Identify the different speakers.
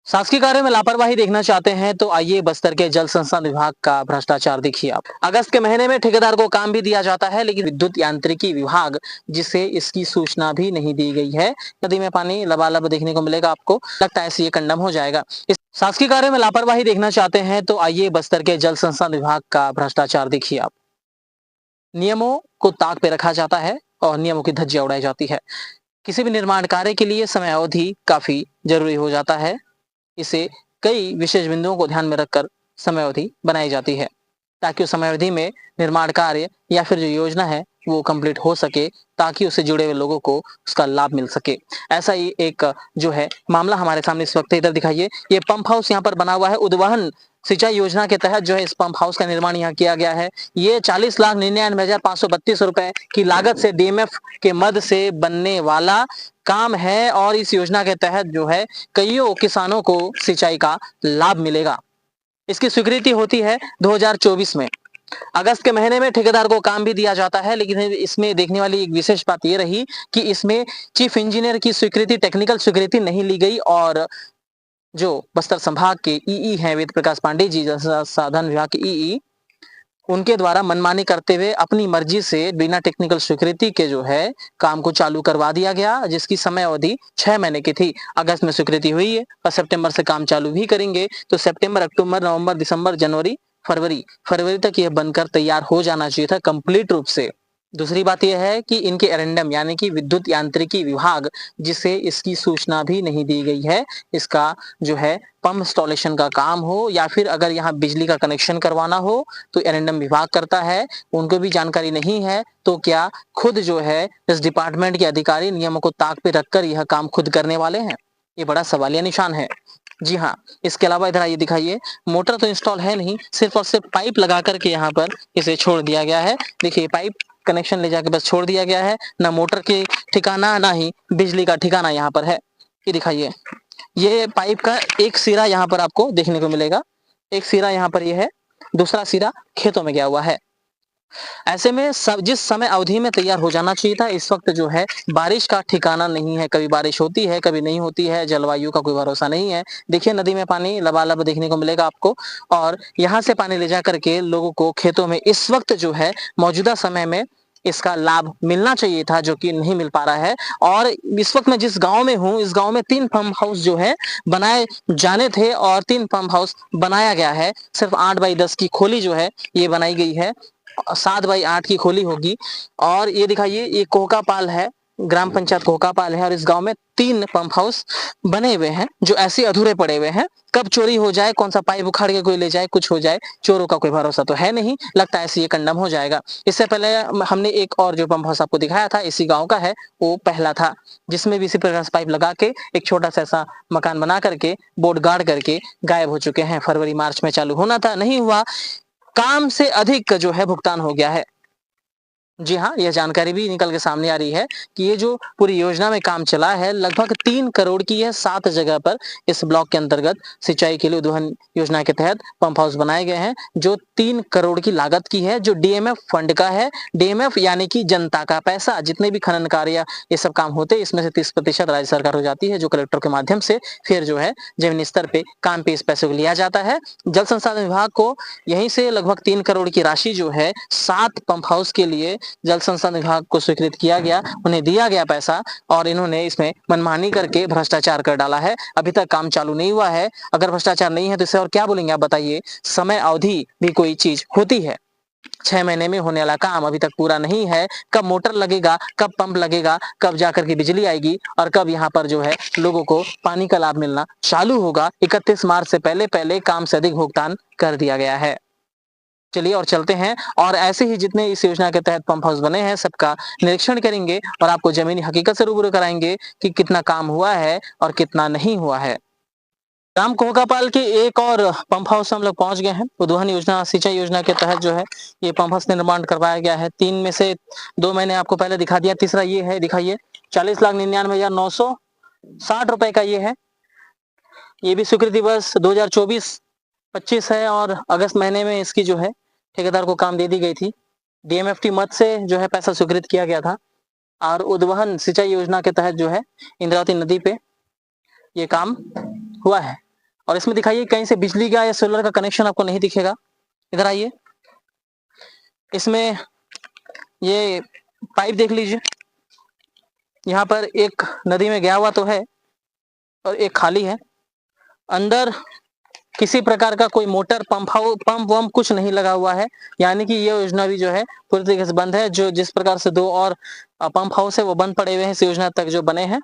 Speaker 1: शासकीय कार्य में लापरवाही देखना चाहते हैं तो आइए बस्तर के जल संसाधन विभाग का भ्रष्टाचार देखिए आप। अगस्त के महीने में ठेकेदार को काम भी दिया जाता है, लेकिन विद्युत यांत्रिकी विभाग जिसे इसकी सूचना भी नहीं दी गई है। नदी में पानी लबालब देखने को मिलेगा आपको, लगता है ये कंडम हो जाएगा। इस शासकीय कार्य में लापरवाही देखना चाहते हैं तो आइए बस्तर के जल संसाधन विभाग का भ्रष्टाचार देखिए आप। नियमों को ताक पे रखा जाता है और नियमों की धज्जियां उड़ाई जाती है। किसी भी निर्माण कार्य के लिए समय अवधि काफी जरूरी हो जाता है। इसे कई विशेष बिंदुओं को ध्यान में रखकर समय अवधि बनाई जाती है, ताकि उस समय अवधि में निर्माण कार्य या फिर जो योजना है वो कंप्लीट हो सके, ताकि उससे जुड़े हुए लोगों को उसका लाभ मिल सके। ऐसा ही एक जो है मामला हमारे सामने इस वक्त इधर दिखाइए। ये पंप हाउस यहाँ पर बना हुआ है। उद्वहन सिंचाई योजना के तहत जो है इस पंप हाउस का निर्माण यहाँ किया गया है। ये 40,99,532 रुपए की लागत से डीएमएफ के मद से बनने वाला काम है और इस योजना के तहत जो है कईयों किसानों को सिंचाई का लाभ मिलेगा। इसकी स्वीकृति होती है 2024 में। अगस्त के महीने में ठेकेदार को काम भी दिया जाता है, लेकिन इसमें देखने वाली एक विशेष बात यह रही कि इसमें चीफ इंजीनियर की स्वीकृति, टेक्निकल स्वीकृति नहीं ली गई और जो बस्तर संभाग के ईई हैं वेद प्रकाश पांडे जी, जल संसाधन विभाग के ईई, उनके द्वारा मनमानी करते हुए अपनी मर्जी से बिना टेक्निकल स्वीकृति के जो है काम को चालू करवा दिया गया, जिसकी समय अवधि 6 महीने की थी। अगस्त में स्वीकृति हुई है और सितंबर से काम चालू भी करेंगे, तो सितंबर, अक्टूबर, नवंबर, दिसंबर, जनवरी, फरवरी तक यह बनकर तैयार हो जाना चाहिए था कंप्लीट रूप से। दूसरी बात यह है कि इनके एरेंडम यानी कि विद्युत यांत्रिकी विभाग जिसे इसकी सूचना भी नहीं दी गई है, इसका जो है पंप इंस्टॉलेशन का काम हो या फिर अगर यहाँ बिजली का कनेक्शन करवाना हो तो एरेंडम विभाग करता है, उनको भी जानकारी नहीं है। तो क्या खुद जो है इस डिपार्टमेंट के अधिकारी नियमों को ताक पे रखकर यह काम खुद करने वाले हैं? ये बड़ा सवालिया निशान है। जी हाँ, इसके अलावा इधर आइए दिखाइए। मोटर तो इंस्टॉल है नहीं, सिर्फ और सिर्फ पाइप लगा करके यहाँ पर इसे छोड़ दिया गया है। देखिए पाइप कनेक्शन ले जाके बस छोड़ दिया गया है, ना मोटर के ठिकाना ना ही बिजली का ठिकाना यहाँ पर है। ये दिखाइए, ये पाइप का एक सिरा यहाँ पर आपको देखने को मिलेगा, एक सिरा यहाँ पर ये है, दूसरा सिरा खेतों में गया हुआ है। ऐसे में सब जिस समय अवधि में तैयार हो जाना चाहिए था, इस वक्त जो है बारिश का ठिकाना नहीं है। कभी बारिश होती है, कभी नहीं होती है, जलवायु का कोई भरोसा नहीं है। देखिए नदी में पानी लबालब देखने को मिलेगा आपको और यहाँ से पानी ले जा करके लोगों को खेतों में इस वक्त जो है मौजूदा समय में इसका लाभ मिलना चाहिए था, जो कि नहीं मिल पा रहा है। और इस वक्त मैं जिस गांव में हूँ, इस गांव में 3 पंप हाउस जो है बनाए जाने थे और 3 पंप हाउस बनाया गया है। सिर्फ 8x10 की खोली जो है ये बनाई गई है, 7x8 की खोली होगी। और ये दिखाइए, ये कोहकापाल है, ग्राम पंचायत कोहकापाल है और इस गांव में 3 पंप हाउस बने हुए हैं जो ऐसे अधूरे पड़े हुए हैं। कब चोरी हो जाए, कौन सा पाइप उखाड़ के कोई ले जाए, कुछ हो जाए, चोरों का कोई भरोसा तो है नहीं। लगता है ऐसे ये कंडम हो जाएगा। इससे पहले हमने एक और जो पंप हाउस आपको दिखाया था, इसी गांव का है, वो पहला था, जिसमें भी इसी प्रकार से पाइप लगा के एक छोटा सा ऐसा मकान बना करके बोर्ड गाड़ करके गायब हो चुके हैं। फरवरी मार्च में चालू होना था, नहीं हुआ। काम से अधिक जो है भुगतान हो गया है। जी हाँ, यह जानकारी भी निकल के सामने आ रही है कि ये जो पूरी योजना में काम चला है लगभग 3 करोड़ की है। 7 जगह पर इस ब्लॉक के अंतर्गत सिंचाई के लिए उद्वहन योजना के तहत पंप हाउस बनाए गए हैं, जो 3 करोड़ की लागत की है, जो डीएमएफ फंड का है। डीएमएफ यानी कि जनता का पैसा। जितने भी खनन कार्य ये सब काम होते हैं, इसमें से 30% राज्य सरकार हो जाती है, जो कलेक्टर के माध्यम से फिर जो है जमीनी स्तर पे काम पे इस पैसे को लिया जाता है। जल संसाधन विभाग को यहीं से लगभग 3 करोड़ की राशि जो है 7 पंप हाउस के लिए जल संसाधन विभाग को स्वीकृत किया गया, उन्हें दिया गया पैसा और इन्होंने इसमें मनमानी करके भ्रष्टाचार कर डाला है। अभी तक काम चालू नहीं हुआ है। अगर भ्रष्टाचार नहीं है तो इसे और क्या बोलेंगे आप बताइए? समय अवधि भी कोई चीज होती है। 6 महीने में होने वाला काम अभी तक पूरा नहीं है। कब मोटर लगेगा, कब पंप लगेगा, कब जाकर के बिजली आएगी और कब यहाँ पर जो है लोगों को पानी का लाभ मिलना चालू होगा? 31 मार्च से पहले पहले काम से अधिक भुगतान कर दिया गया है। चलिए और चलते हैं और ऐसे ही जितने इस योजना के तहत पंप हाउस बने हैं सबका निरीक्षण करेंगे और आपको जमीनी हकीकत से रूबरू कराएंगे कि कितना काम हुआ है और कितना नहीं हुआ है। ग्राम कोहकापाल के एक और पंप हाउस हम लोग पहुंच गए हैं। उद्वहन योजना, सिंचाई योजना के तहत जो है ये पंप हाउस निर्माण करवाया गया है। 3 में से 2 मैंने आपको पहले दिखा दिया, तीसरा ये है, दिखाइए। 40,99,960 रुपए का ये है। ये भी स्वीकृति वर्ष 2024-25 है और अगस्त महीने में इसकी जो है ठेकेदार को काम दे दी गई थी। डीएमएफटी मद से जो है पैसा स्वीकृत किया गया था और उद्वहन सिंचाई योजना के तहत जो है इंद्रावती नदी पे ये काम हुआ है। और इसमें दिखाइए कहीं से बिजली का या सोलर का कनेक्शन आपको नहीं दिखेगा। इधर आइए, इसमें ये पाइप देख लीजिए, यहाँ पर एक नदी में गया हुआ तो है और एक खाली है। अंदर किसी प्रकार का कोई मोटर पंप वम्प कुछ नहीं लगा हुआ है, यानी कि ये योजना भी जो है पूरी तरीके से बंद है। जो जिस प्रकार से 2 और पंप हाउस है वो बंद पड़े हुए हैं इस योजना तक जो बने हैं।